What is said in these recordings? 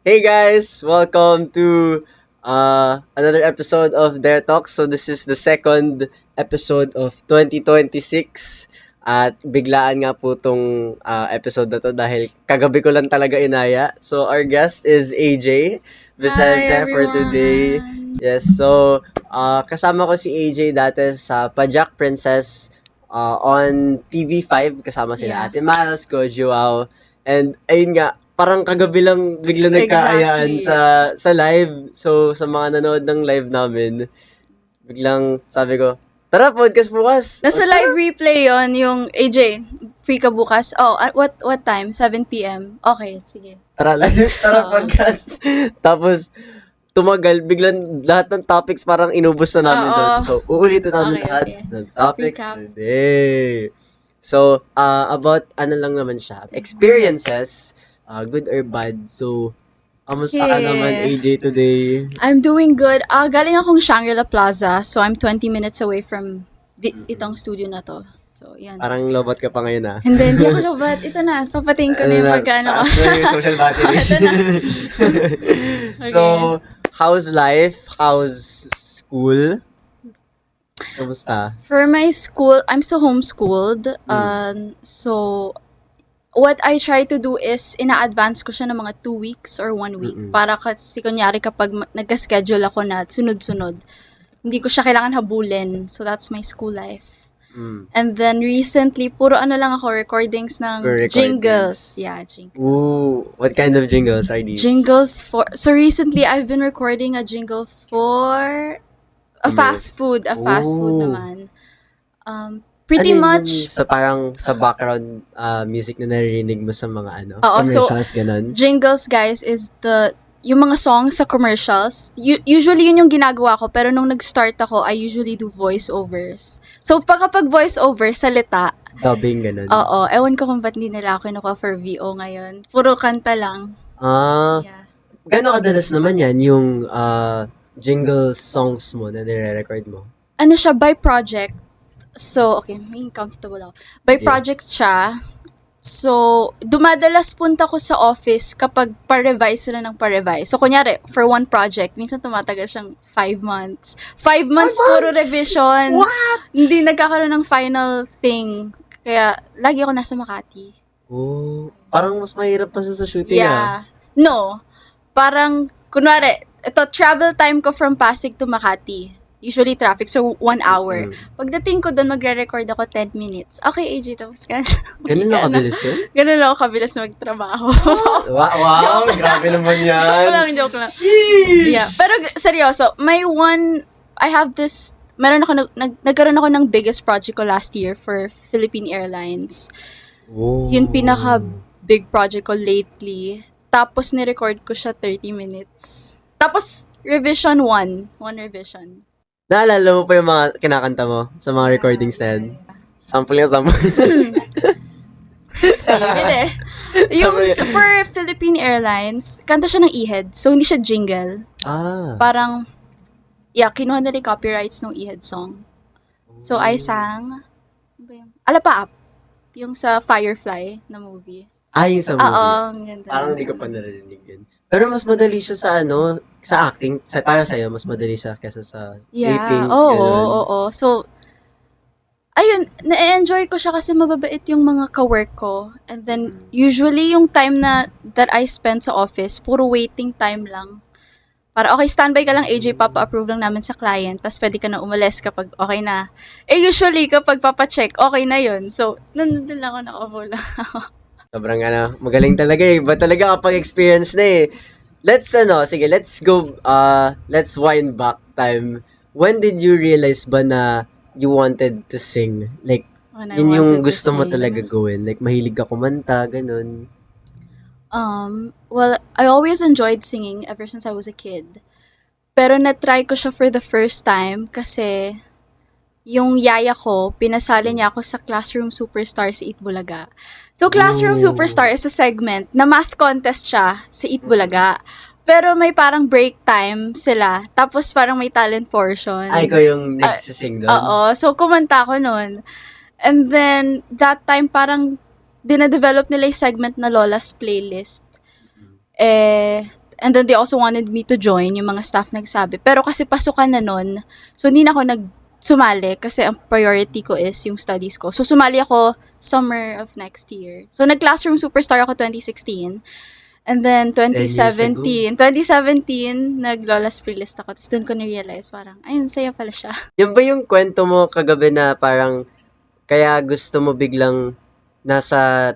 Hey guys, welcome to another episode of Dare Talk. So this is the second episode of 2026 at biglaan nga po tong episode na to dahil kagabi ko lang talaga inaya. So our guest is AJ Vicente for today. Yes, so kasama ko si AJ dati sa Pajak Princess on TV5 kasama sila Yeah. Ate Miles, Ko Joao. And ayun nga, parang kagabi lang bigla nagkaayaan Exactly. sa live. So, sa mga nanood ng live namin, biglang sabi ko, tara, podcast bukas. Nasa live replay yon yung AJ, free ka bukas? Oh, at what time? 7 p.m. Okay, sige. Tara live, tara Oo. podcast. Tapos, tumagal, biglang lahat ng topics parang inubos na namin Oo. doon. So, uulitin namin Okay, lahat okay. ng topics Recap. today. So, about ano lang naman siya, experiences, good or bad. So, kamusta ka Okay. naman, AJ, today? I'm doing good. Galing akong Shangri-La Plaza, so I'm 20 minutes away from itong studio na to. So, yan. Parang lobot ka pa ngayon, ah. Hindi ako lobat. Ito na, papatingin ko na yung pagkaano ko. taas na yung social batteries. Ito na. So, how's life? How's school? Kamusta? For my school, I'm still homeschooled. So, what I try to do is, ina-advance ko siya ng mga 2 weeks or 1 week. Para kasi, kunyari, kapag nagka-schedule ako na sunod-sunod, hindi ko siya kailangan habulin. So, that's my school life. And then, recently, puro ano lang ako, recordings ng Puro recordings. jingles. Yeah, jingles. Ooh, what kind of jingles are these? Jingles for, so recently, I've been recording a jingle for a fast food. A fast food Ooh. naman. Pretty Ano yun much, yung sa parang sa background music na naririnig mo sa mga Oo, so, commercials, ganun? jingles, guys, is yung mga songs sa commercials. Usually, yun yung ginagawa ko. Pero nung nag-start ako, I usually do voiceovers. So, kapag voiceover, salita, Dubbing, ganun. oo, ewan ko kung ba't hindi nila ako kinuha for VO ngayon. Puro kanta lang. Yeah. Gano'ng kadalas naman yan, yung jingle songs mo na nire-record mo? Ano siya, by project. So, okay, may comfortable ako. By Yeah. project siya. So, dumadalas punta ko sa office kapag pa-revise sila ng pa-revise. So, kunyari, for one project, minsan tumatagal siyang 5 months. 5 months puro revision. What? Hindi nagkakaroon ng final thing. Kaya, lagi ako nasa Makati. Oh, parang mas mahirap pa sa shooting, Yeah. No. Parang, kunwari, ito, travel time ko from Pasig to Makati. Usually traffic, so 1 hour. Pagdating ko doon, magre-record ako 10 minutes. Okay, AJ, tapos ka na. Ganun lang kabilis yun? Ganun lang ako kabilis magtrabaho. Wow, grabe naman yan. Joke lang. Sheesh! Yeah. Pero seryoso, nagkaroon ako ng biggest project ko last year for Philippine Airlines. Oh. Yun pinaka big project ko lately. Tapos ni-record ko siya 30 minutes. Tapos revision 1 revision. Naalala mo pa yung mga kinakanta mo sa mga recordings na yan? Sample nga, sample. Stupid eh. Yung Sabi- for Philippine Airlines, kanta siya ng E-Head. So, hindi siya jingle. Parang, kinuha nila yung copyrights ng E-Head song. So, I sang, ano ba yun? Alapaap. Yung sa Firefly na movie. Yung sa movie. Oo, ang ganda. Parang hindi ko pa narinig yun. Pero mas madali siya sa acting. Para sa'yo, mas madali siya kesa sa tapings, Oo, ganun. oo. So, ayun, na-enjoy ko siya kasi mababait yung mga ka-work ko. And then, usually yung time that I spend sa office, puro waiting time lang. Para, okay, standby ka lang, AJ, papa-approve lang namin sa client, tapos pwede ka na umalis kapag okay na. Usually, kapag papacheck, okay na yun. So, nandun lang ako, nakaupo lang ako. Sobrang magaling talaga eh. Ba talaga kapag experience na eh. Let's go, let's wind back time. When did you realize ba na you wanted to sing? Like, When I yun yung wanted to gusto mo sing. talaga gawin. Like, mahilig ka kumanta, ganun. Well, I always enjoyed singing ever since I was a kid. Pero na-try ko siya for the first time kasi yung yaya ko, pinasali niya ako sa Classroom Superstar sa Itbulaga. So, Classroom Ooh. Superstar is a segment na math contest siya sa Itbulaga. Pero may parang break time sila. Tapos parang may talent portion. Ikaw yung nagsising doon? Oo. So, kumanta ko nun. And then, that time parang dina-develop nila yung segment na Lola's Playlist. And then they also wanted me to join, yung mga staff nagsabi. Pero kasi pasukan na nun, so hindi na ako sumali kasi ang priority ko is yung studies ko. So sumali ako summer of next year. So nag-Classroom Superstar ako 2016. And then 2017, nag-Lola's Playlist ako. Tapos doon ko na-realize parang, ayun, saya pala siya. Yan ba yung kwento mo kagabi na parang kaya gusto mo biglang nasa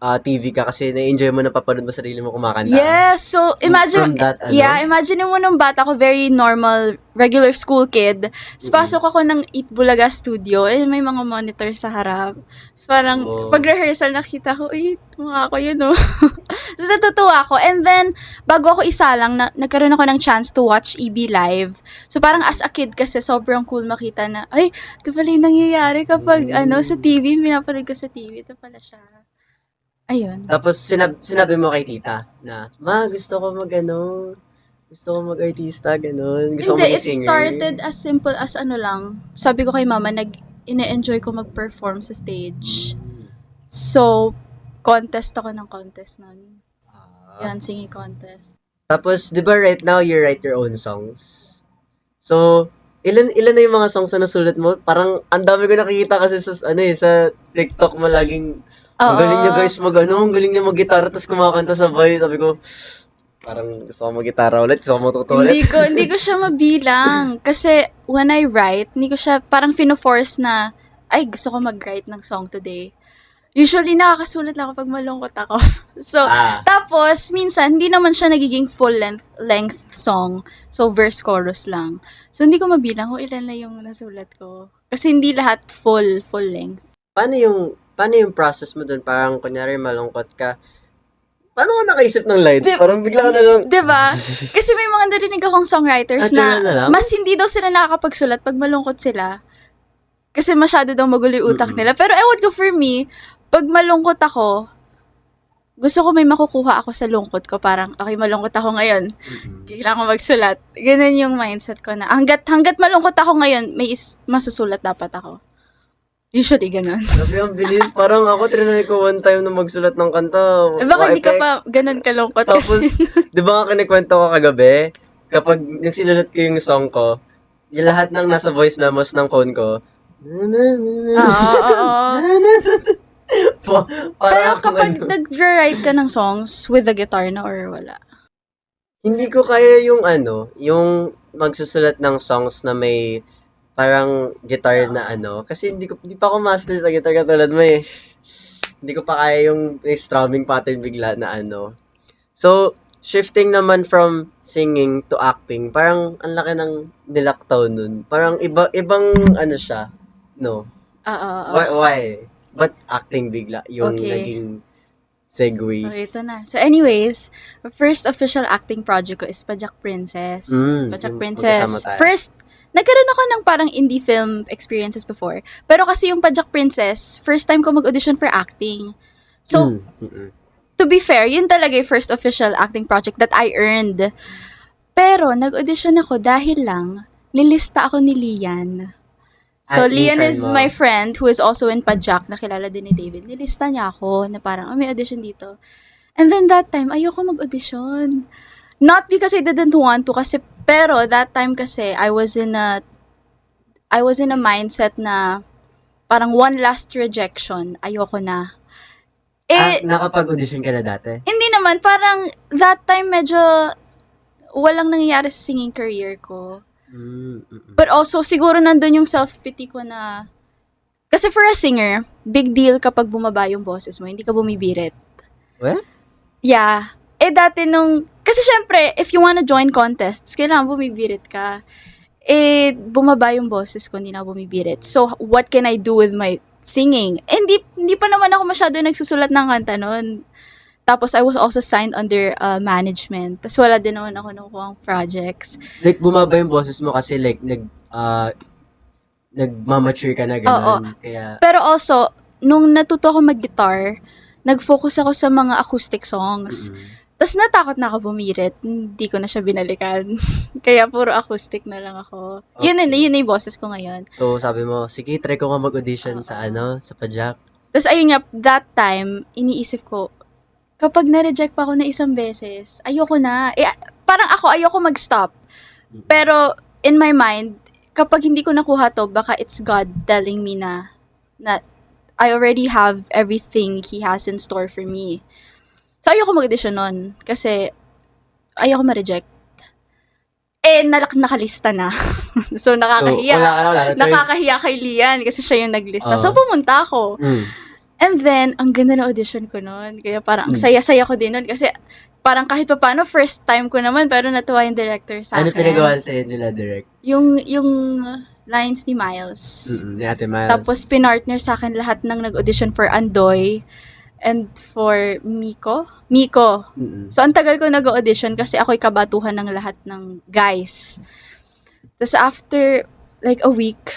TV ka kasi na-enjoy mo na papanood mo sarili mo kumakanta? Yes, so imagine, From that, imagine mo nung bata ko, very normal, regular school kid. Tapos pasok ako ng Eat Bulaga studio, may mga monitor sa harap. So parang, pag rehearsal nakita ko, mukha ko yun, oh. So natutuwa ako. And then, bago ako isalang, nagkaroon ako ng chance to watch EB live. So parang as a kid kasi, sobrang cool makita na, ito pala yung nangyayari kapag, sa TV, pinapanood ko sa TV, ito pala siya. Ayun. Tapos sinabi mo kay tita na, ma, gusto ko mag-artista, ganun. Gusto ko Hindi, it mag-singer. started as simple as lang. Sabi ko kay mama, ine-enjoy ko mag-perform sa stage. So, contest ako ng contest nun. Yan, singing contest. Tapos, di ba right now, you write your own songs? So, ilan na yung mga songs na nasulat mo? Parang, ang dami ko nakikita kasi sa TikTok mo laging, ang galing niya guys ang galing niya mag-gitara, tapos kumakanta sabay. Sabi ko, parang gusto ko mag-gitara ulit, gusto ko matuto ulit. Hindi ko siya mabilang. Kasi, when I write, hindi ko siya, parang fino-force na, gusto ko mag-write ng song today. Usually, nakakasulat lang kapag malungkot ako. So, tapos, minsan, hindi naman siya nagiging full-length song. So, verse, chorus lang. So, hindi ko mabilang kung ilan na yung nasulat ko. Kasi hindi lahat full-length. Paano yung process mo dun? Parang, kunyari, malungkot ka. Paano ka nakaisip ng lines? Parang bigla ka na lang. Diba? Kasi may mga narinig akong songwriters na mas hindi daw sila nakakapagsulat pag malungkot sila. Kasi masyado daw magulo yung utak nila. Pero ewan ko, for me, pag malungkot ako, gusto ko may makukuha ako sa lungkot ko. Parang, okay, malungkot ako ngayon. Kailangan ko magsulat. Ganun yung mindset ko na. Hanggat malungkot ako ngayon, may masusulat dapat ako. Usually, ganun. Sabi ang bilis. Parang ako, trinay ko one time na magsulat ng kanta. Baka hindi ka pa ganun kalungkot. Tapos, di ba nga kinikwento ko kagabi, kapag yung sinulat ko yung song ko, yung lahat ng nasa voice memos ng phone ko, Pero kapag nag-write ka ng songs with the guitar na or wala? Hindi ko kaya yung magsusulat ng songs na may parang guitar na kasi hindi pa ako master sa guitar katulad mo eh. Hindi ko pa kaya yung strumming pattern bigla na So, shifting naman from singing to acting, parang ang laki ng nilaktaw nun. Parang ibang siya, no? Why? But acting bigla yung naging segue. So, ito na. So, anyways, first official acting project ko is Pajak Princess. Pajak Princess. First, nagkaroon ako ng parang indie film experiences before. Pero kasi yung Pajak Princess, first time ko mag-audition for acting. So, to be fair, yun talaga yung first official acting project that I earned. Pero, nag-audition ako dahil lang, nilista ako ni Lian. So, Lian is my friend who is also in Pajak, nakilala din ni David. Nilista niya ako na parang, may audition dito. And then that time, ayoko mag-audition. Not because I didn't want to, pero that time kasi, I was in a mindset na parang one last rejection, ayoko na. Nakapag-audition ka na dati? Hindi naman, parang that time medyo walang nangyayari sa singing career ko. But also, siguro nandun yung self-pity ko na, kasi for a singer, big deal kapag bumaba yung boses mo, hindi ka bumibirit. What? Yeah. Dati kasi syempre, if you wanna join contests, kailangan bumibirit ka. Bumaba yung boses ko, hindi na bumibirit. So, what can I do with my singing? Hindi pa naman ako masyado nagsusulat ng kanta nun. Tapos, I was also signed under management. Tapos, wala din naman ako nakukuha projects. Like, bumaba yung boses mo kasi like, nagmamature ka na gano'n. Kaya... Pero also, nung natuto ako mag-guitar, nag-focus ako sa mga acoustic songs. Tapos natakot na ako bumirit. Hindi ko na siya binalikan. Kaya puro acoustic na lang ako. Okay. Yun na yung boses ko ngayon. So, sabi mo, sige, try ko nga mag-audition sa Pajak. Tapos ayun nga, that time, iniisip ko, kapag na-reject pa ako na isang beses, ayoko na. Parang ako, ayoko mag-stop. Pero, in my mind, kapag hindi ko nakuha to, baka it's God telling me na I already have everything He has in store for me. So, ayoko mag-audition nun. Kasi, ayoko ma-reject. Nakalista na. So, nakakahiya. So, wala choice. Nakakahiya kay Lian kasi siya yung naglista. So, pumunta ako. And then, ang ganda ng audition ko nun. Kaya parang, ang saya-saya ko din nun. Kasi, parang kahit pa paano, first time ko naman, pero natuwa yung director sa akin. Ano pinagawa sa'yo nila, direct? Yung lines ni Miles. Ni Ate Miles. Tapos, pinartner sa akin lahat ng nag-audition for Andoy and for Miko. So, ang tagal ko nag-audition kasi ako'y kabatuhan ng lahat ng guys. Tapos, after like a week,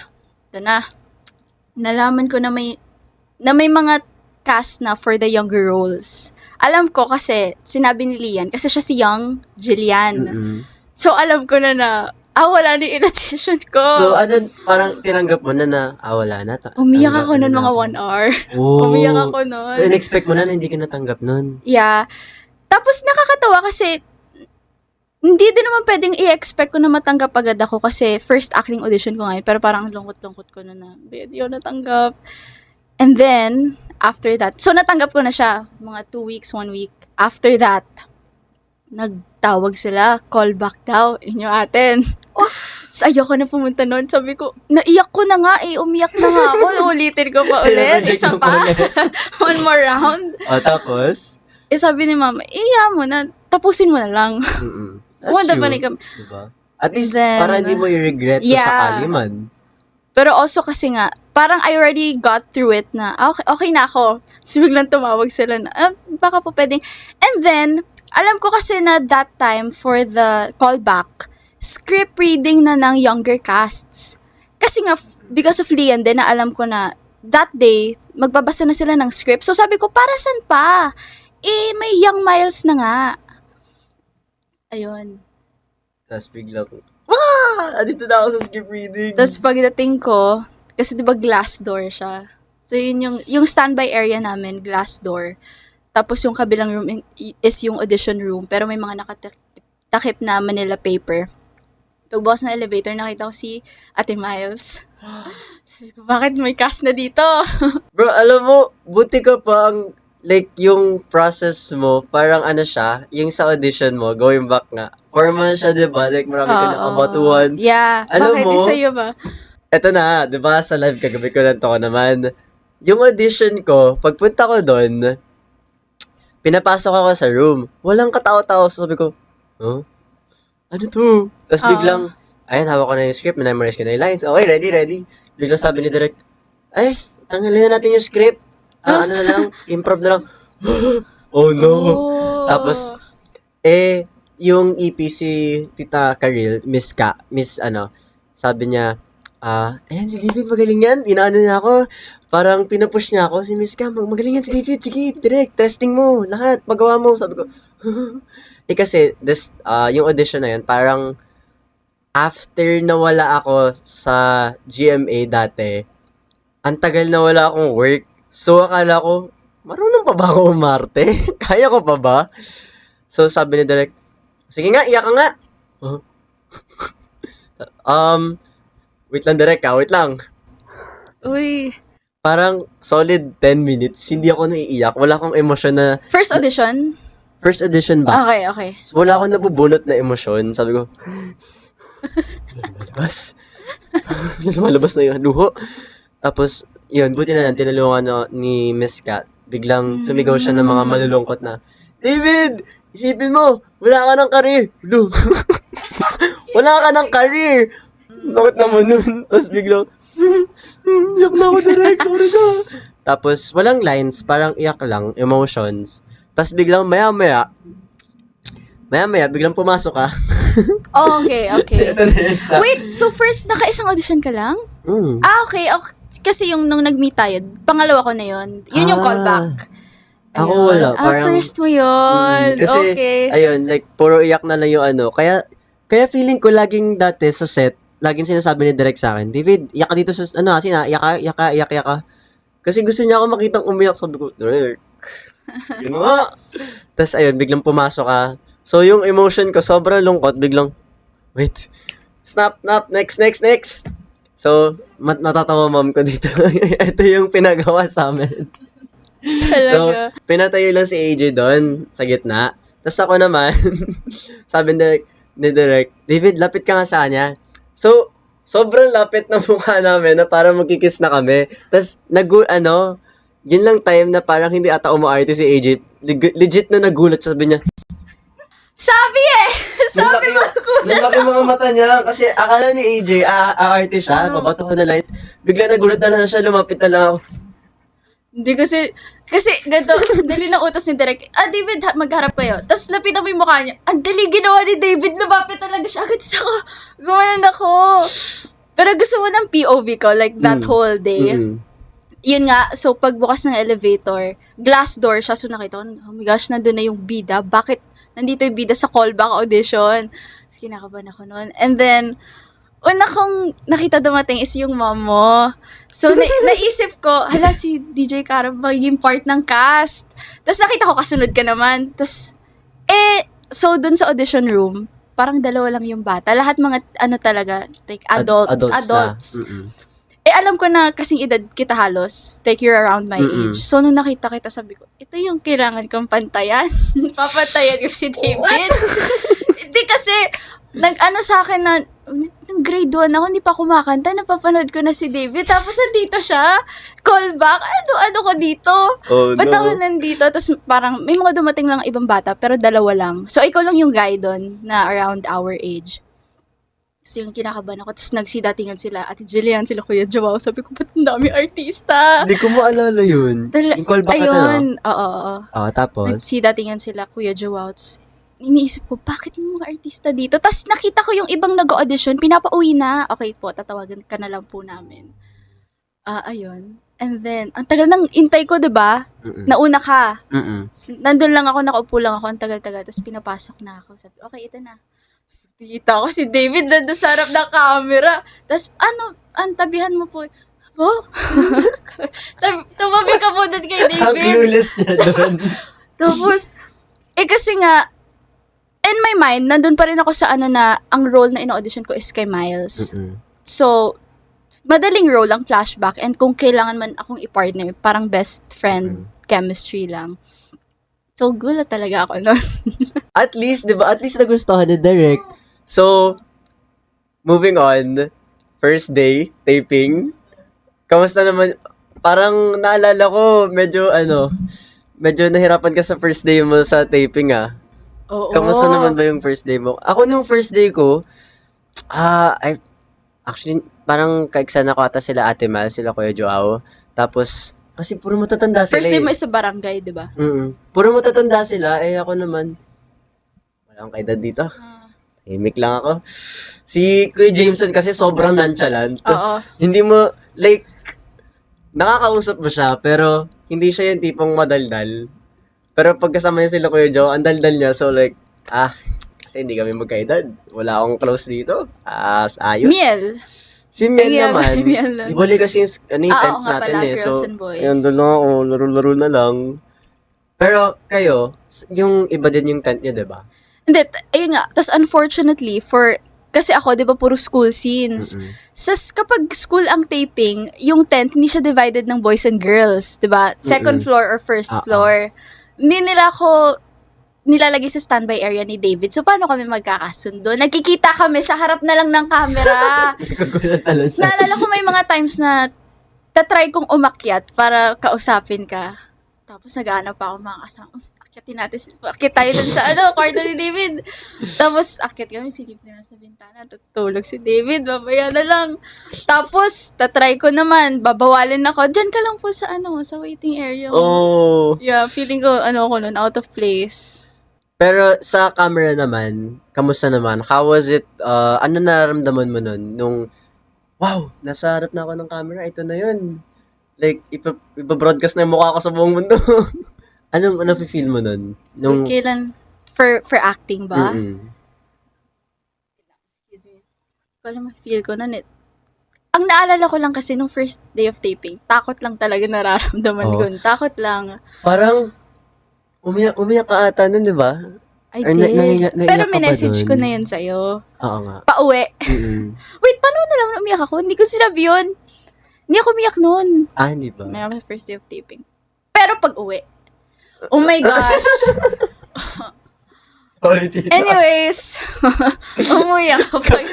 ito na, nalaman ko na may mga cast na for the younger roles. Alam ko kasi, sinabi ni Lian, kasi siya si Young Jillian. So, alam ko na wala na yung audition ko. So, parang tinanggap mo na wala na. Umiyak ako nun mga 1 hour. Oh. Umiyak ako nun. So, in-expect mo na hindi ka natanggap nun. Yeah. Tapos, nakakatawa kasi, hindi din naman pwedeng i-expect ko na matanggap agad ako kasi first acting audition ko ngayon. Pero parang lungkot-lungkot ko na, hindi ako natanggap. And then, after that, so natanggap ko na siya, mga 2 weeks, 1 week. After that, nagtawag sila, call back daw, inyo atin. Tapos ayoko na pumunta nun. Sabi ko, naiyak ko na nga umiyak na nga ako. Ulitin ko pa ulit. Isa pa. One more round. Tapos? Sabi ni mama, mo na, tapusin mo na lang. Wanda pa kami. Diba? At least, para hindi mo i-regret sa kaliman. Pero also kasi nga, parang I already got through it na, okay na ako. So, biglang tumawag sila na, baka po pwedeng. And then, alam ko kasi na that time for the callback, script reading na ng younger casts. Kasi nga, because of Lian din, na alam ko na that day, magbabasa na sila ng script. So, sabi ko, para saan pa? May Young Miles na nga. Ayun. Tapos biglang, andito na ako sa script reading. Tapos pagdating ko, kasi diba glass door siya. So yun yung standby area namin, glass door. Tapos yung kabilang room is yung audition room, pero may mga nakatakip na Manila paper. Pagbukas ng elevator, nakita ko si Ate Miles. Sabi ko, bakit may cast na dito? Bro, alam mo, buti ka pa ang like, yung process mo, parang siya, yung sa audition mo, going back nga, formal siya, diba? Like, marami ka nakabatuhan. Yeah. Alam bakit mo, sa'yo ba? Eto na, diba, sa live kagabi ko lang ko naman. Yung audition ko, pagpunta ko doon, pinapasok ako sa room. Walang katao-tao. So sabi ko, ano to? Tapos biglang, ayun, hawak ko na yung script, memorize ko na yung lines. Okay, ready. Biglang sabi ni Direk, tanggalin na natin yung script. Ano na lang, improv na lang. Oh no. Tapos, yung EPC Tita Karil, sabi niya, ayan si David, magaling yan. Inaano niya ako, parang pinupush niya ako. Si Miss Ka, magaling yan si David. Sige, direct, testing mo, lahat, magawa mo. Sabi ko, kasi, yung audition na yun, parang, after nawala ako sa GMA dati, ang tagal na wala akong work. So, akala ko, marunong pa ba ako umarte? Kaya ko pa ba? So, sabi ni Direk, sige nga, iyak ka nga. Wait lang, Direk, wait lang. Uy. Parang solid 10 minutes, hindi ako naiiyak. Wala akong emosyon na... First audition? First audition ba? Okay. So, wala akong nabubunot na emosyon. Sabi ko, lumalabas na yung luho. Tapos, yun, buti na lang, tinulungan ni Miss Kat. Biglang sumigaw siya ng mga malulungkot na, David, isipin mo, wala ka ng career. Wala ka ng career. Sakit naman nun. Tapos biglang, iyak na ako direct, sorry ka. Tapos, walang lines, parang iyak lang, emotions. Tapos biglang maya-maya, biglang pumasok ka. Okay. Wait, so first, naka-isang audition ka lang? Okay. Kasi yung nung nag-meet tayo, pangalawa ko na yun. Yun yung callback. Ako wala. Parang, first mo yun. Kasi, okay. Ayun, like, puro iyak na lang yung Kaya feeling ko laging dati sa set, laging sinasabi ni Direk sa akin, David, iyak ka dito sa, iyak ka. Kasi gusto niya ako makitang umiyak. Sabi ko, Direk, Yun nga. Tapos ayun, biglang pumasok ka. So yung emotion ko, sobrang lungkot, biglang, wait, snap, next. So, natatawa mom ko dito. Ito yung pinagawa sa amin. So, Talaga. pinatayo lang si AJ doon, sa gitna. Tapos ako naman, sabi ni Direk, David, lapit ka nga sa kanya. So, sobrang lapit ng mukha namin na parang magkikiss na kami. Tapos, yun lang time na parang hindi ata umaarte si AJ. Legit na nagulat, sabi niya, Sabi eh! Sabi mo! Nalaki mga mata niya kasi akala ni AJ, aarte siya, babato ko na lines. Bigla nagulat na lang siya, lumapit na lang ako. Hindi kasi ganito, dali ng utos ni Direk, David, magharap kayo. Tapos lapitan mo yung mukha niya. Ang dali ginawa ni David, lumapit talaga siya. Agad sa ako, gumanan ako. Pero gusto mo ng POV ko, like that whole day. Mm-mm. Yun nga, so pagbukas ng elevator, glass door siya, so nakita ko, oh my gosh, nandun na yung bida. Bakit nandito yung bida sa callback audition? Tapos kinakabahan ako noon. And then, una kong nakita dumating is yung mom mo. So, naisip ko, hala, si DJ Cara magiging part ng cast. Tapos nakita ko, kasunod ka naman. Tapos, so dun sa audition room, parang dalawa lang yung bata. Lahat mga, talaga, like, adults. Na. Mm-mm. Alam ko na kasing edad kita halos, like you're around my age. So, nung nakita kita, sabi ko, ito yung kailangan kong pantayan. Papantayan ko si David. Hindi kasi, sa akin na, nung grade 1 ako, hindi pa kumakanta, napapanood ko na si David. Tapos, nandito siya, callback, ano ko dito? Oh, Ba't no. ako nandito? Tapos, parang, may mga dumating lang ibang bata, pero dalawa lang. So, ikaw lang yung guy doon na around our age. Tapos yung kinakabahan ako, tapos nagsidatingan sila, Ate Jillian, sila Kuya Joao. Sabi ko, ba't ang dami artista? Hindi ko maalala yun. Yung callback ka Ayun, oo. Tapos? Nagsidatingan sila, Kuya Joao. Tapos iniisip ko, bakit yung mga artista dito? Tapos nakita ko yung ibang nag-audition, pinapauwi na. Okay po, tatawagan ka na lang po namin. Ayun. And then, ang tagal ng intay ko, diba? Nauna ka. Nandun lang ako, nakaupo lang ako, ang tagal-tagal. Tapos pinapasok na ako. Sabi, okay, ito na. Kita ko si David nandun sa harap ng camera. Tapos, tabihan mo po. Oh? Tumabi ka po doon kay David. Ang clueless niya doon. Tapos, kasi nga, in my mind, nandun pa rin ako sa na, ang role na ino-audition ko is kay Miles. So, madaling role ang flashback. And kung kailangan man akong i-partner, parang best friend chemistry lang. So, gulat talaga ako nun. At least, di ba? At least nagustuhan ni Derek. So, moving on. First day, taping. Kamusta naman? Parang naalala ko, medyo nahirapan ka sa first day mo sa taping, Oo. Kamusta naman ba yung first day mo? Ako nung first day ko, actually, parang kaiksana ko ata sila Ate Mal, sila Kuya Joao. Tapos, kasi puro matatanda sila. First day mo is sa barangay, di ba? Puro matatanda sila, ako naman, wala akong kaedad dito. Himik lang ako. Si Kuya Jameson kasi sobrang nonchalant. Oo. Hindi mo, like, nakakausap mo siya, pero hindi siya yung tipong madaldal. Pero pagkasama niya sila Kuya Joe, ang daldal niya, so like, kasi hindi kami magkaedad. Wala akong close dito. Ayos. Miel. Si Miel Ay, naman, si Miel lang. ibali kasi yung tents nga natin pala, eh. girls So, and boys. ayun, doon lang ako, laro-laro na lang. Pero kayo, yung iba din yung tent niyo, diba? Hindi, ayun nga. Tapos unfortunately, kasi ako, di ba, puro school scenes. Kapag school ang taping, yung tent, hindi siya divided ng boys and girls, di ba? Second floor or first floor. Hindi nila ako nilalagay sa standby area ni David. So, paano kami magkakasundo? Nagkikita kami sa harap na lang ng camera. Naalala ko may mga times na tatry kong umakyat para kausapin ka. Tapos nag-aanap pa ako mga kasama. Akyat tayo dun sa kwarto ni David. Tapos, akyat kami, silip na sa bintana, tutulog si David, babaya na lang. Tapos, tatry ko naman, babawalin ako, dyan ka lang po sa sa waiting area. Oh. Yeah, feeling ko, ako nun, out of place. Pero sa camera naman, kamusta naman? How was it? Ano nararamdaman mo nun? Nung, wow, nasa harap na ako ng camera, ito na yun. Like, ipa-broadcast na yung mukha ko sa buong mundo. Anong feel mo nun? Nung, Kailan, for acting ba? Excuse me. Ko alam feel ko nun Ang naalala ko lang kasi nung first day of taping, takot lang talaga nararamdaman ko. Takot lang. parang, Umiyak ka ata nun, di ba? I Or did. naiyak Pero ka ba minessage ko dun? na yun sa'yo. Oo nga. Pauwi. Mm. Wait, paano mo nalaman na umiyak ako? Hindi ko sinabi yun. Hindi ako umiyak noon. Hindi ba? May first day of taping. Pero pag uwi, oh my gosh. Sorry, tita. Anyways, umuyak ako.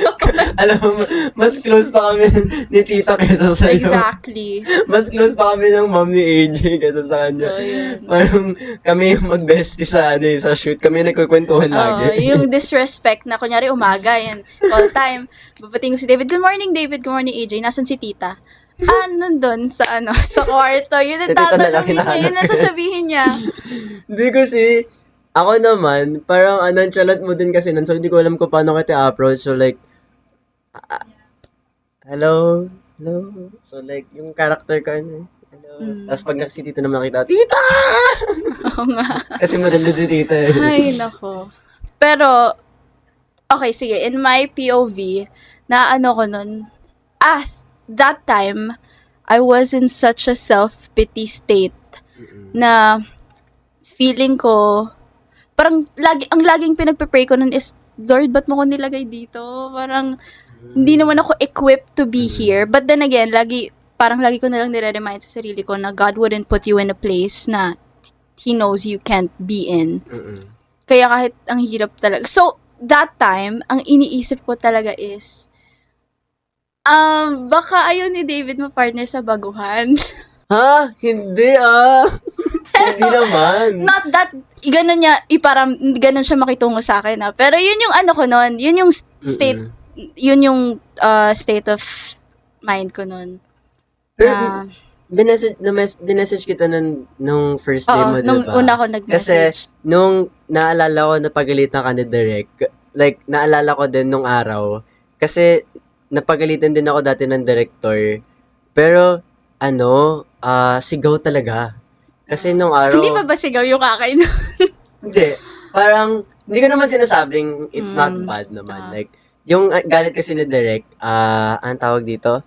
Alam mo, mas close pa kami ni tita kaysa sa'yo. Exactly. Mas close pa kami ng mom ni AJ kaysa sa kanya. So, yun. Parang kami yung mag-bestie sa, sa shoot. Kami nagkukwentuhan lagi. Yung disrespect na kunyari umaga, yan, call time. Babating ko si David, good morning David, good morning AJ, nasan si tita? Nandun sa sa kwarto. Yun ang Si tita na lang tatanungin niya, hinahanap yun ang ko. sasabihin niya. Hindi kasi, ako naman, parang nonchalant mo din kasi nun. So, hindi ko alam kung paano kita approach. So, like, hello? Hello? So, like, yung character ko, hello? Tapos pag si tita naman nakita, tita! Oo nga. Kasi madaldad si tita eh. Ay, nako. Pero, okay, sige. In my POV, na ko nun, that time, I was in such a self-pity state na feeling ko, parang ang laging pinagpe-pray ko nun is, Lord, ba't mo ko nilagay dito? Parang, hindi naman ako equipped to be here. But then again, lagi ko na lang nire-remind sa sarili ko na God wouldn't put you in a place na He knows you can't be in. Kaya kahit ang hirap talaga. So, that time, ang iniisip ko talaga is, baka ayun ni David ma-partner sa baguhan. Ha? Hindi Hindi naman. Not that, ganun siya makitungo sa akin Pero yun yung ko nun, yun yung state, yun yung state of mind ko nun. Pero, binessage kita nung first day mo, diba? Nung una ko nag-message. Kasi, nung naalala ko na pagalitan ka ni Derek, like, naalala ko din nung araw, kasi, napagalitan din ako dati ng director, pero, sigaw talaga. Kasi nung araw... Hindi ba sigaw yung kakain? Hindi. Parang, hindi ko naman sinasabing it's not bad naman. Like, yung galit kasi ni Derek, ang tawag dito,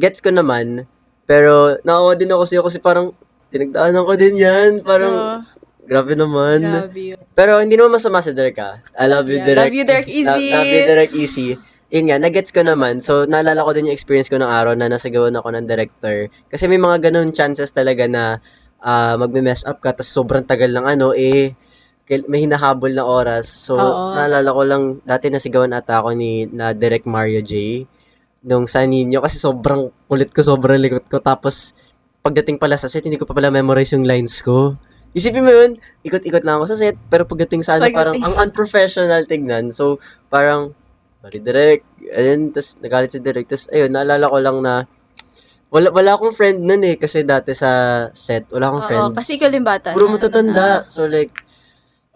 gets ko naman, pero naawa din ako kasi parang, pinagdaanan ko din yan. Parang, grabe naman. Grabe yun. Pero hindi naman masama si Derek I love you, Derek. Love you, Derek Easy. Love you, Derek Easy. Yun nga, nagets ko naman. So, naalala ko din yung experience ko ng araw na nasagawan ako ng director. Kasi may mga ganun chances talaga na magme-mess up ka, tapos sobrang tagal ng may hinahabol na oras. So, naalala ko lang, dati nasigawan ata ako na Direk Mario J. Nung San Nino, kasi sobrang kulit ko, sobrang likot ko. Tapos, pagdating pala sa set, hindi ko pa pala memorize yung lines ko. Isipin mo yun, ikot-ikot lang ako sa set, pero pagdating sa parang ang unprofessional tignan. So, parang, sorry, Direk. Ayun, tapos nagalit si Direk. Tapos, ayun, naalala ko lang na wala akong friend nun kasi dati sa set, wala akong friends. Kasi ikaw yung bata. Puro matatanda. So, like,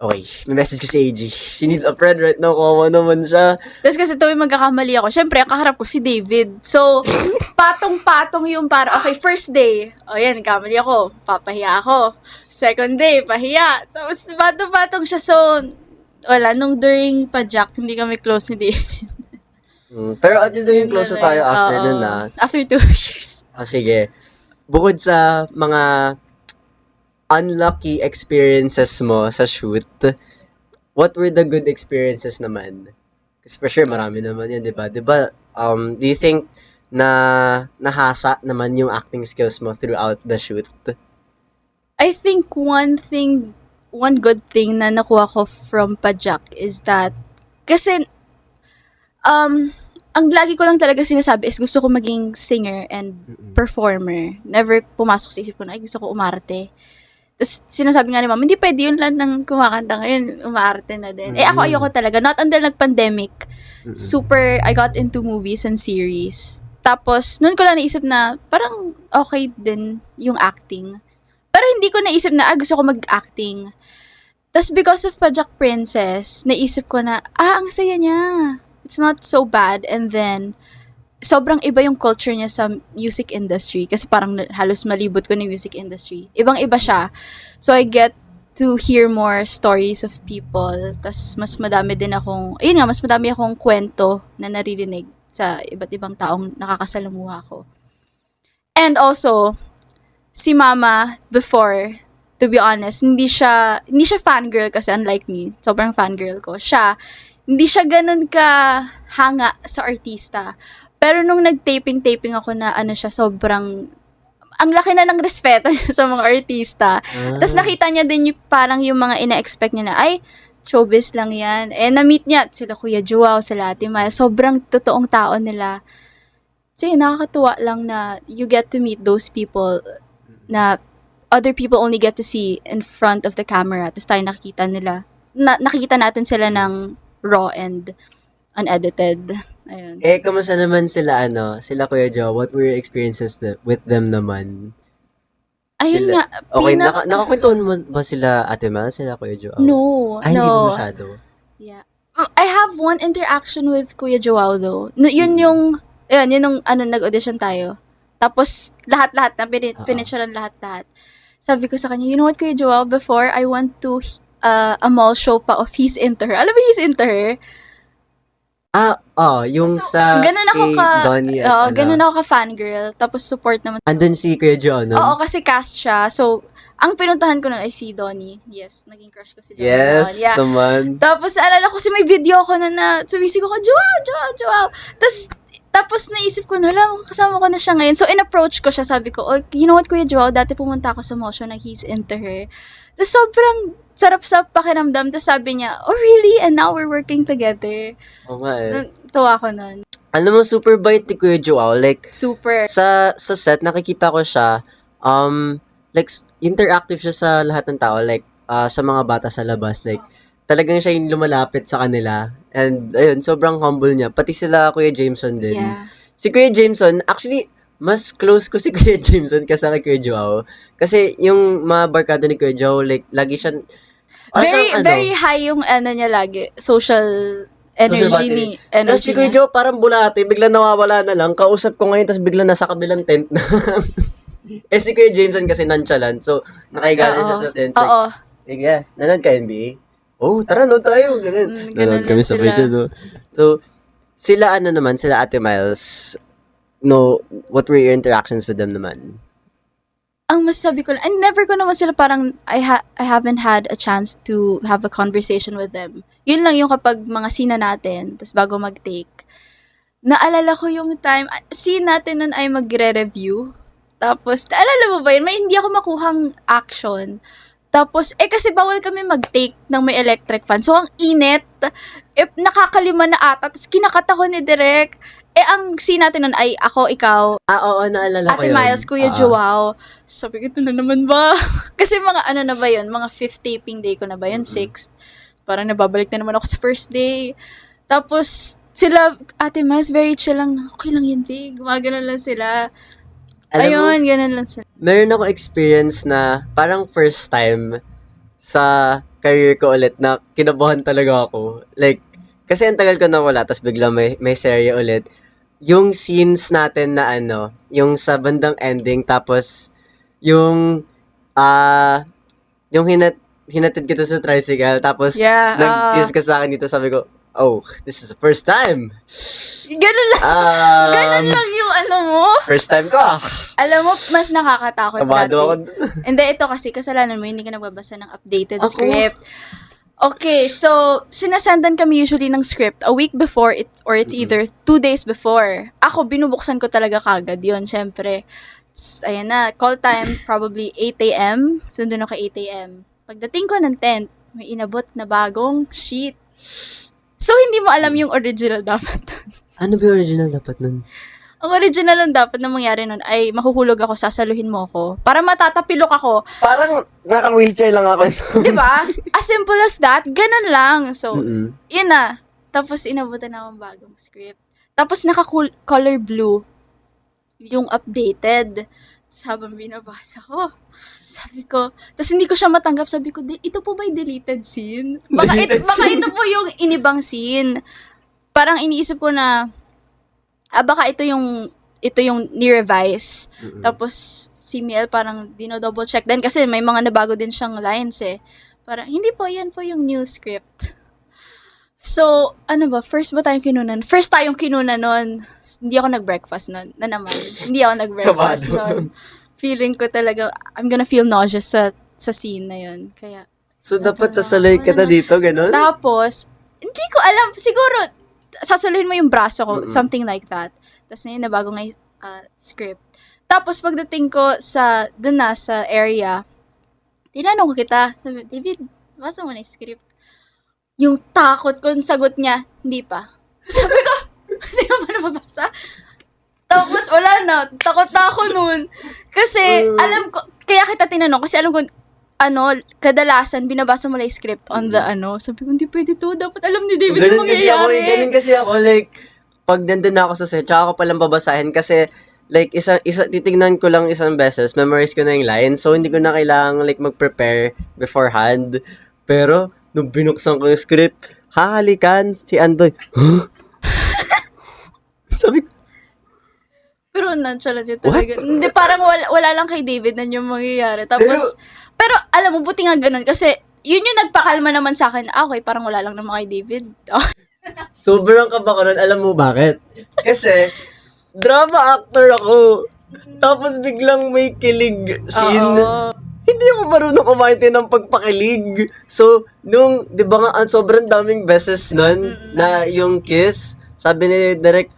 okay, may message ko si AG. She needs a friend right now. Kawawa naman siya. Tapos kasi tuwing magkakamali ako, syempre, ang kaharap ko si David. So, patong-patong yung okay, first day, yan, kamali ako, papahiya ako. Second day, pahiya. Tapos, patong-patong siya. So, wala, nung during pa-Jack, hindi kami close ni David. Pero at least naging close na tayo after nun After 2 years. Sige. Bukod sa mga unlucky experiences mo sa shoot, what were the good experiences naman? Kasi for sure, marami naman yan, di ba? Di ba, do you think na nahasa naman yung acting skills mo throughout the shoot? I think one good thing na nakuha ko from Pajak is that, kasi, ang lagi ko lang talaga sinasabi is gusto ko maging singer and performer. Never pumasok sa isip ko na, gusto ko umarte. Tapos sinasabi nga ni mama, hindi pwede yun lang ng kumakanta ngayon, umarte na din. Ako ayoko talaga. Not until nag-pandemic, I got into movies and series. Tapos, noon ko lang naisip na, parang okay din yung acting. Pero hindi ko naisip na, gusto ko mag-acting. Tapos because of Pajak Princess, naisip ko na, ang saya niya. It's not so bad. And then, sobrang iba yung culture niya sa music industry. Kasi parang halos malibot ko ng music industry. Ibang-iba siya. So, I get to hear more stories of people. Tas mas madami akong kwento na naririnig sa iba't ibang taong nakakasalamuha ko. And also, si Mama, before, to be honest, hindi siya fangirl kasi unlike me. Sobrang fangirl ko. Hindi siya ganun ka hanga sa artista. Pero nung nag-taping ako na ano siya, sobrang ang laki na ng respeto niya sa mga artista. Tapos nakita niya din parang yung mga ina-expect niya na, ay, showbiz lang yan. Na-meet niya sila Kuya Joao, sila Ate Maya. Sobrang totoong tao nila. Kasi nakakatuwa lang na you get to meet those people na other people only get to see in front of the camera. Tapos tayo nakikita natin sila ng raw and unedited. Ayun. Kamusta naman sila, sila Kuya Joe? What were your experiences with them naman? Ayun Sila, nga. okay, nakakwentuhan mo ba sila Ate Mel, sila Kuya Joe? No. Hindi mo masyado. Yeah. I have one interaction with Kuya Joao though. Yun yung nag-audition tayo. Tapos, lahat-lahat na, pinicturean lahat-lahat. Sabi ko sa kanya, you know what, Kuya Joao, before I went to a mall show pa of He's Into Her. Alam mo He's Into Her? Yung So, sa ganun ako Donnie ganun ako ka-fangirl. Tapos support naman. Andun si Kuya Joe, no? Oo, kasi cast siya. So, ang pinuntahan ko nun ay si Donnie. Yes, naging crush ko si Donnie. Yes, Yeah. naman. Tapos, naalala ko may video ko na sumisigaw ko, Joao. Tapos naisip ko na, kasama ko na siya ngayon. So, in-approach ko siya. Sabi ko, you know what, Kuya Joao, dati pumunta ako sa motion na He's Into Her. Tapos, sobrang sarap sa pakiramdam. Tapos sabi niya, oh really? And now we're working together. Oo nga eh. So, tuwa ko nun. Alam mo, super bait ni Kuya Joao. Like, Super. sa set, nakikita ko siya, like, interactive siya sa lahat ng tao. Like, sa mga bata sa labas. Like, talagang siya yung lumalapit sa kanila. And, ayun, sobrang humble niya. Pati sila Kuya Jameson din. Yeah. Si Kuya Jameson, actually, mas close ko si Kuya Jameson kaysa kay Kuya Joao. Kasi yung mga barkada ni Kuya Joao, like, lagi siya, Very high yung niya lagi. Social energy Tapos si Kuya niya. Joao parang bulate, bigla nawawala na lang. Kausap ko ngayon, tapos bigla nasa kabilang tent na. Si Kuya Jameson kasi nonchalant. So, nakahiga siya sa tent. Like, Oo. yeah, nanood ka NBA? Oh, tara, nanood tayo. Ganun. Nanood kami sa sila. video, no? So, sila sila Ate Miles, no, what were your interactions with them naman? Ang masasabi ko lang, and never ko naman sila parang, I haven't had a chance to have a conversation with them. Yun lang yung kapag mga scene natin, tapos bago mag-take. Naalala ko yung time, scene natin nun ay magre-review. Tapos, naalala mo ba yun? May hindi ako makuhang action. Tapos, kasi bawal kami mag-take ng may electric fan. So, ang init. Nakakalima na ata. Tapos, kinakata ko ni Direk. Ang scene natin nun ay ako, ikaw, Oo, naalala ko Ate yun. Miles, Kuya Joao. Sabi ko, ito na naman ba? Kasi mga na ba yun? Mga 5th taping day ko na ba yun? 6th. Parang nababalik na naman ako sa first day. Tapos, sila, Ate Miles, very chill lang. Okay lang yun, Vig. Gumagano lang sila. Alam mo, Ganun lang sila. meron ako experience na parang first time sa career ko ulit na kinabahan talaga ako. Like, kasi ang tagal ko na wala, tapos bigla may serye ulit. Yung scenes natin na yung sa bandang ending, tapos yung hinatid kita sa tricycle, tapos Yeah, nag-kiss ka sa akin dito, sabi ko, oh, this is the first time. Ganun lang. Ganun lang yung mo. First time ko. Alam mo, mas nakakatakot Kabado ako. Hindi, ito kasi kasalanan mo, hindi ka nagbabasa ng updated Ako? script. Okay, so, sinasendan kami usually ng script a week before or it's either 2 days before. Ako, binubuksan ko talaga kagad yun, syempre. Ayan na, call time, probably 8 a.m. Sundin ako 8 a.m. Pagdating ko ng tent, may inabot na bagong sheet. So, hindi mo alam yung original dapat nun. Ano ba yung original dapat nun? Ang original nun dapat na mangyari nun ay mahuhulog ako, sasaluhin mo ako. Para matatapilok ako. Parang naka-wheelchair lang ako. Diba? As simple as that. Ganun lang. So, Mm-mm. yun na. Tapos, inabutan akong bagong script. Tapos, naka-color blue. Yung updated. Tapos, habang binabasa ko, sabi ko, tapos hindi ko siya matanggap. Sabi ko, ito po ba yung deleted scene? Baka ito po yung inibang scene. Parang iniisip ko na, baka ito yung ni-revise. Mm-mm. Tapos, si Miel parang dino-double check din kasi may mga nabago din siyang lines eh. Parang, hindi po, yan po yung new script. So, first ba tayong kinunan? First tayong kinunan nun. Hindi ako nag-breakfast nun. Na naman. Hindi ako nag-breakfast Kabado. nun. Feeling ko talaga, I'm gonna feel nauseous sa sa scene na yun. Kaya, So, dapat Wala. sasalay ka na Wala. dito, ganun? tapos, hindi ko alam, siguro, sasaluhin mo yung braso ko, Mm-mm. something like that. Tapos na yun, nabago nga yung script. Tapos, pagdating ko dun na, sa area, tinanong ko kita, sabi, David, basa mo na yung script. Yung takot ko, yung sagot niya, hindi pa. Sabi ko, hindi mo pa nababasa? Tapos, wala na, takot na ako nun. Kasi, alam ko, kaya kita tinanong, kasi alam ko, kadalasan, binabasa mo lang yung script on the sabi ko, hindi pwede to, dapat alam ni David yung mangyayari. Ganun kasi ako, like, pag nandun na ako sa set, tsaka ako palang babasahin kasi, like, titignan ko lang isang beses, memorize ko na yung line, so hindi ko na kailangang, like, mag-prepare beforehand. Pero, nung binuksan ko yung script, hahalikan si Andoy. Huh? Sabi ko, Pero nonchalant yun talaga. Hindi, parang wala lang kay David na yung mangyayari. Tapos, pero alam mo, buti nga ganun. Kasi, yun yung nagpakalma naman sa akin. Okay, parang wala lang naman kay David. sobrang kaba ko nun. Alam mo bakit? Kasi, drama actor ako. Tapos biglang may kilig scene. Oo. Hindi ako marunong kumainte ng pagpakilig. So, di ba nga, sobrang daming beses nun na yung kiss, sabi ni Direk,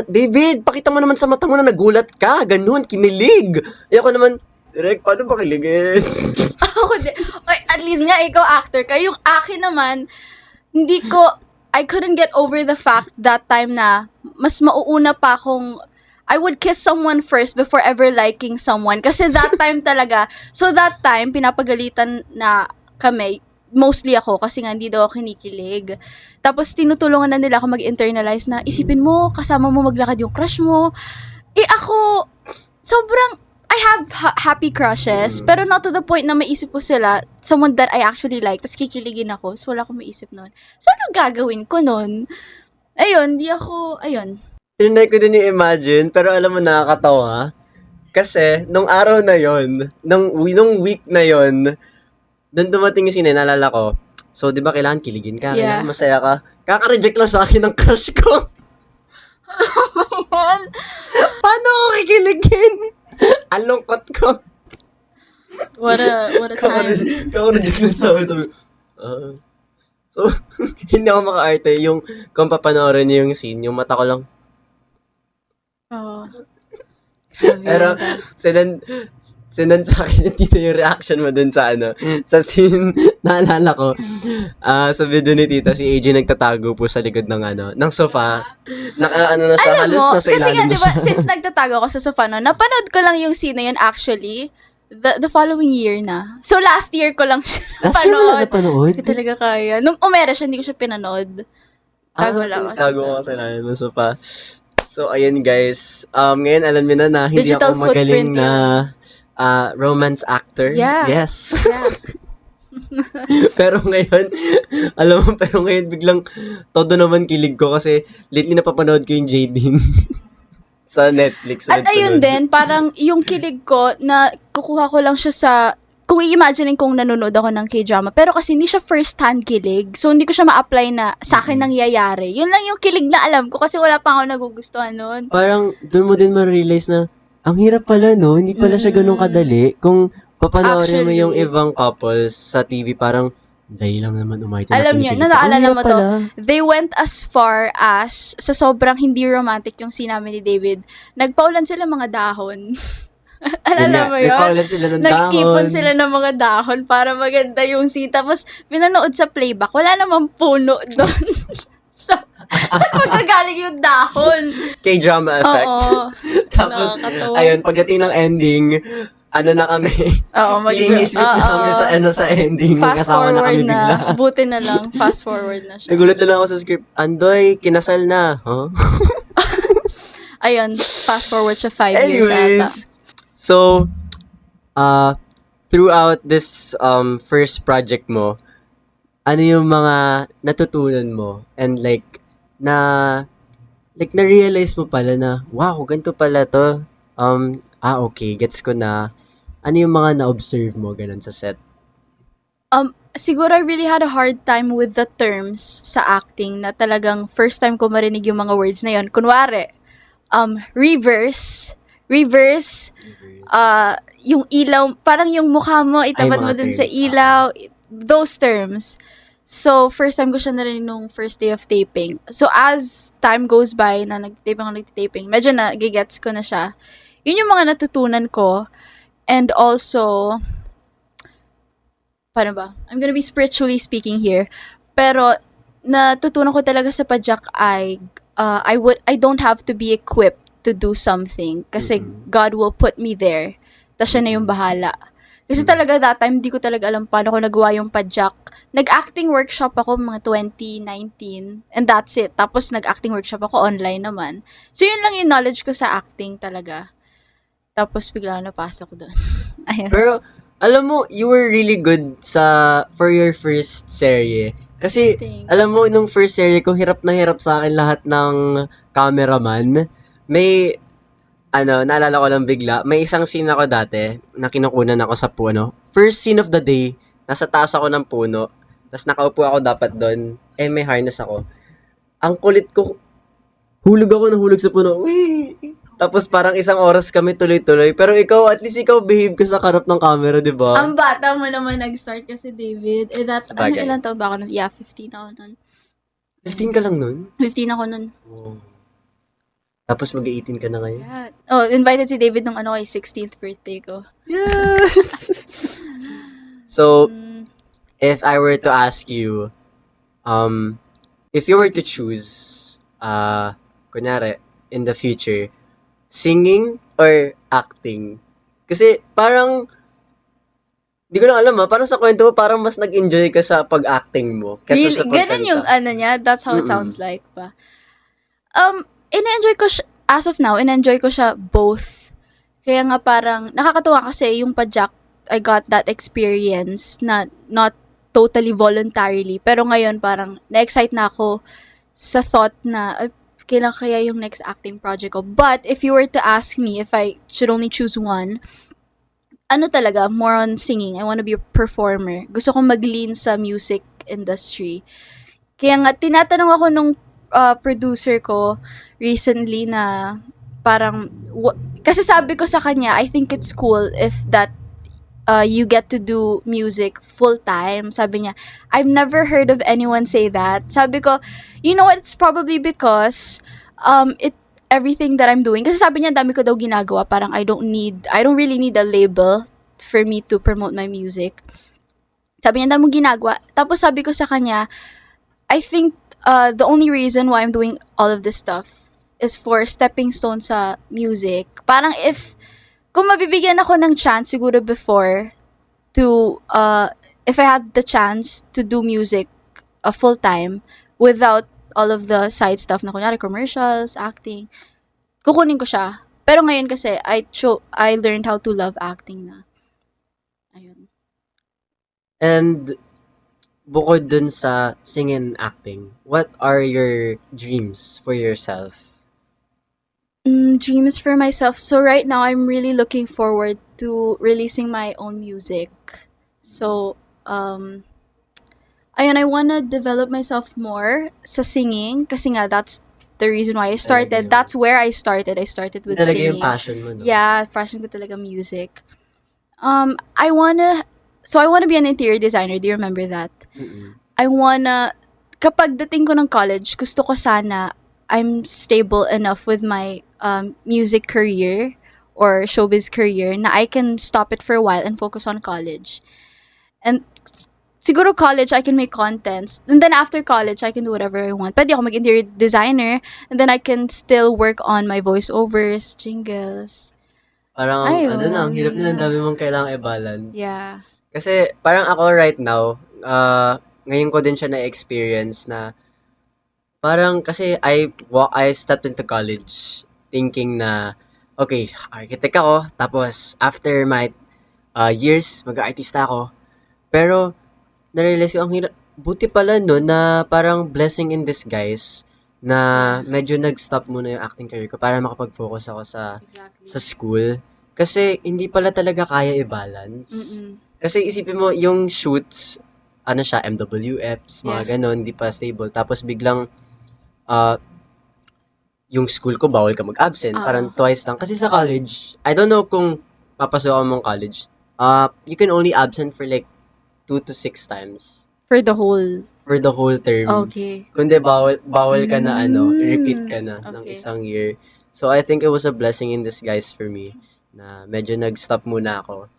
David, pakita mo naman sa mata mo na nagulat ka. Ganun, kinilig. Ako naman, Direk, paano ba kiligin? Ako din. Okay, at least nga, ikaw actor ka. Yung akin naman, I couldn't get over the fact that time na mas mauuna pa akong I would kiss someone first before ever liking someone. Kasi that time talaga, pinapagalitan na kami, mostly ako, kasi nga hindi daw ako kinikilig. Tapos tinutulungan na nila ako mag-internalize na, isipin mo, kasama mo maglakad yung crush mo. Ako, sobrang, I have happy crushes, pero not to the point na maisip ko sila, someone that I actually like, tapos kikiligin ako, so wala akong maisip nun. So, ano gagawin ko nun? Ayun. Tinry ko din yung imagine, pero alam mo, nakakatawa. Kasi, nung araw na yon, nung week na yon, nung dumating yung scene, naalala ko, so, di ba, kailangan kiligin ka, Yeah. kailangan masaya ka. Kaka-reject lang sa akin ng crush ko. Paano ako kikiligin? Ang lungkot ko. What a time. Kaka-reject lang sa akin. So, hindi ako maka-arte. Yung, kung papanoorin niyo yung scene, yung mata ko lang, Oh. Grabe pero, sinend sa akin yung reaction mo dun sa sa scene, naalala ko, sa video ni tita, si AJ nagtatago po sa likod ng sofa. Na siya, Alam halos mo, nasa kasi nga, ilalim na diba, siya. since nagtatago ako sa sofa, napanood ko lang yung scene na yun actually, the following year na. So, last year ko lang siya napanood. Hindi ko talaga kaya. Nung umera siya, hindi ko siya pinanood. Tago lang. Tago ko sa ilalim ng sofa. So, ayun guys. Ngayon, alam niyo na hindi Digital ako magaling footprint na romance actor. Yeah. Yes. Yeah. pero ngayon biglang todo naman kilig ko kasi lately napapanood ko yung Jadine sa Netflix. At ayun din, parang yung kilig ko na kukuha ko lang siya kung i-imagine kong nanonood ako ng K-drama, pero kasi hindi siya first-hand kilig, so hindi ko siya ma-apply na sa akin nangyayari. Yun lang yung kilig na alam ko kasi wala pa ako nagugustuhan nun. Parang doon mo din ma-realize na ang hirap pala, no? Hindi pala siya ganun kadali. Kung papanoorin mo Actually, yung ibang couples sa TV, parang dahil lang naman umayos na alam nyo, kinikilig. naalala Ang mo hirap to, pala. they went as far as, sa sobrang hindi romantic yung sinabi ni David, nagpaulan sila mga dahon. Alala mo yun? Nagpaulan sila ng Nag-ipon dahon. sila ng mga dahon para maganda yung scene. Tapos, pinanood sa playback, wala namang puno doon. Saan magagaling yung dahon? K-drama effect. Oo. Tapos, Nakakatawa. ayun, pagdating ng ending, na kami, Oo, iingisip na kami sa ending, fast kasama na forward kami bigla. na. Buti na lang. Fast forward na siya. Nagulat na lang ako sa script, Andoy, kinasal na. Huh? Ayun, fast forward siya 5 years ata. Anyways, so, throughout this first project mo, ano yung mga natutunan mo and na-realize mo pala na, wow, ganito pala to. Okay, gets ko na. Ano yung mga na-observe mo ganun sa set? Siguro I really had a hard time with the terms sa acting na talagang first time ko marinig yung mga words na yon. Kunwari, reverse, reverse, yung ilaw, parang yung mukha mo, itapat mo mga dun sa terms, ilaw, those terms. So, first time ko siya narinig nung first day of taping. So, as time goes by, na nagtitaping, medyo na, gigets ko na siya. Yun yung mga natutunan ko. And also, paano ba? I'm gonna be spiritually speaking here. Pero, natutunan ko talaga sa padyak ay, I don't have to be equipped to do something. Kasi God will put me there. Tapos siya na yung bahala. Kasi talaga that time, hindi ko talaga alam paano ko nagawa yung padyak. Nag-acting workshop ako mga 2019 and that's it. Tapos nag-acting workshop ako online naman. So yun lang yung knowledge ko sa acting talaga. Tapos bigla napasok doon. Ayun. Pero, alam mo, you were really good for your first serye. Kasi, Thanks. alam mo, nung first serye ko, hirap na hirap sa akin lahat ng cameraman. May, naalala ko lang bigla, may isang scene ako dati na kinukunan ako sa puno. First scene of the day, nasa taas ako ng puno, tapos nakaupo ako dapat doon, may harness ako. Ang kulit ko, hulog ako ng hulog sa puno. Wee! Tapos parang isang oras kami tuloy-tuloy. Pero ikaw, at least ikaw behave ka sa karap ng camera, di ba? Ang bata mo naman nag-start kasi, David. Sabagay. Ilan taon ba ako nun? Yeah, 15 ako nun. 15 ka lang nun? 15 ako nun. Oh. Tapos mag-18 ka na ngayon? Yeah. Oh, invited si David nung kay 16th birthday ko. Yes! So, if I were to ask you, if you were to choose, kunyari, in the future, singing or acting? Kasi parang, di ko lang alam parang sa kwento mo, parang mas nag-enjoy ka sa pag-acting mo kaysa sa pagkanta. Ganun yung niya, that's how it sounds like pa. In-enjoy ko siya, as of now, in-enjoy ko siya both. Kaya nga parang, nakakatuwa kasi yung padyak, I got that experience na not totally voluntarily. Pero ngayon parang, na-excite na ako sa thought na, kailan kaya yung next acting project ko. But, if you were to ask me if I should only choose one, talaga, more on singing. I want to be a performer. Gusto kong mag-lean sa music industry. Kaya nga, tinatanong ako nung producer ko recently na parang, kasi sabi ko sa kanya, I think it's cool if that you get to do music full-time. Sabi niya, I've never heard of anyone say that. Sabi ko, you know what, it's probably because everything that I'm doing, kasi sabi niya, dami ko daw ginagawa, parang I don't really need a label for me to promote my music. Sabi niya, dami mo ginagawa. Tapos sabi ko sa kanya, I think the only reason why I'm doing all of this stuff is for stepping stone sa music. Parang kung mabibigyan ako ng chance siguro before to, if I had the chance to do music full-time without all of the side stuff na kunyari commercials, acting, kukunin ko siya. Pero ngayon kasi, I learned how to love acting na. Ayun. And, bukod dun sa singing and acting, what are your dreams for yourself? Dreams for myself. So right now, I'm really looking forward to releasing my own music. So, ayun, I wanna develop myself more sa singing kasi nga that's the reason why I started. Talaga. That's where I started. I started with Talaga singing. yung passion mo, no? Yeah, passion ko talaga music. I wanna be an interior designer. Do you remember that? Kapag dating ko ng college, gusto ko sana I'm stable enough with my music career or showbiz career na I can stop it for a while and focus on college. And siguro college, I can make contents. And then after college, I can do whatever I want. Pwede ako mag-interior designer. And then I can still work on my voiceovers, jingles. Parang, Ayun. ang hirap na, ang dami mong kailangang i-balance. Yeah. Kasi, parang ako right now, ngayon ko din siya na-experience na, parang, kasi I stepped into college thinking na, okay, architect ako, tapos, after my years, mag-artista ako. Pero, na-realize ko, ang hirap, buti pala no, na parang blessing in disguise, na medyo nag-stop muna yung acting career ko para makapag-focus ako sa school. Kasi, hindi pala talaga kaya i-balance. Kasi isipin mo, yung shoots, MWFs, mga ganon, hindi pa stable. Tapos biglang, yung school ko, bawal ka mag-absent. Parang twice lang. Kasi sa college, I don't know kung papasok mong college, you can only absent for like 2 to 6 times For the whole... for the whole term. Okay. Kundi bawal ka na repeat ka na ng Okay. isang year. So I think it was a blessing in disguise for me na medyo nag-stop muna ako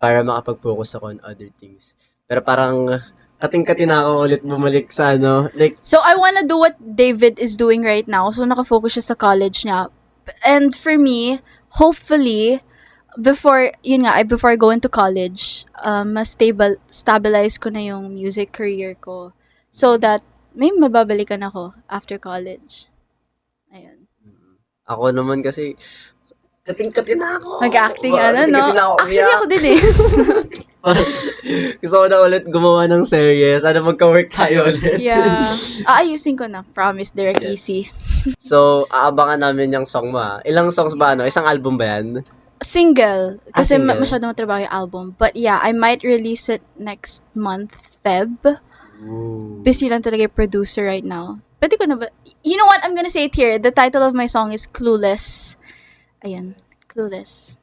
para makapag-focus ako on other things. Pero parang kating-kati na ako ulit bumalik sa like, So, I wanna do what David is doing right now. So, nakafocus siya sa college niya. And for me, hopefully, before I go into college, mas stabilize ko na yung music career ko. So that, may mababalikan ako after college. Ayun. ako naman kasi kating-kati na ako. Mag-acting, Kating-kati na ako Actually, umiyak. ako din eh. Gusto ko na ulit gumawa ng series. Magka-work tayo ulit. Yeah. Aayusin ko na. Promise, Derek Yes. Easy. So, aabangan namin yung song mo. Ilang songs ba? Isang album ba yan? Single. Kasi Single. masyado matrabaho yung album. But yeah, I might release it next month, Feb. Ooh. Busy lang talaga yung producer right now. Pwede ko na ba? You know what? I'm gonna say it here. The title of my song is Clueless. Ayan. Clueless.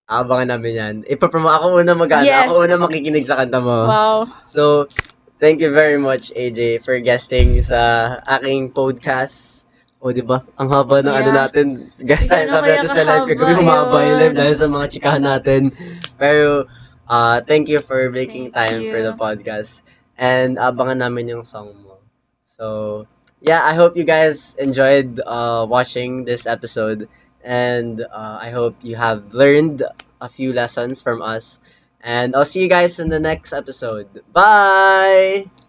Aabangan namin yan. Ipapromo ako una Yes. Ako una makikinig sa kanta mo. Wow. So, thank you very much, AJ, for guesting sa aking podcast. O, di ba? Ang haba ng Yeah. natin. Guys, Gano'n sabi kaya natin sa live, kahaba kagabi humaba yung live yun? dahil sa mga chikahan natin. Pero, thank you for making Thank time for you. the podcast. And abangan namin yung song mo. So, yeah, I hope you guys enjoyed watching this episode. And I hope you have learned a few lessons from us. And I'll see you guys in the next episode. Bye!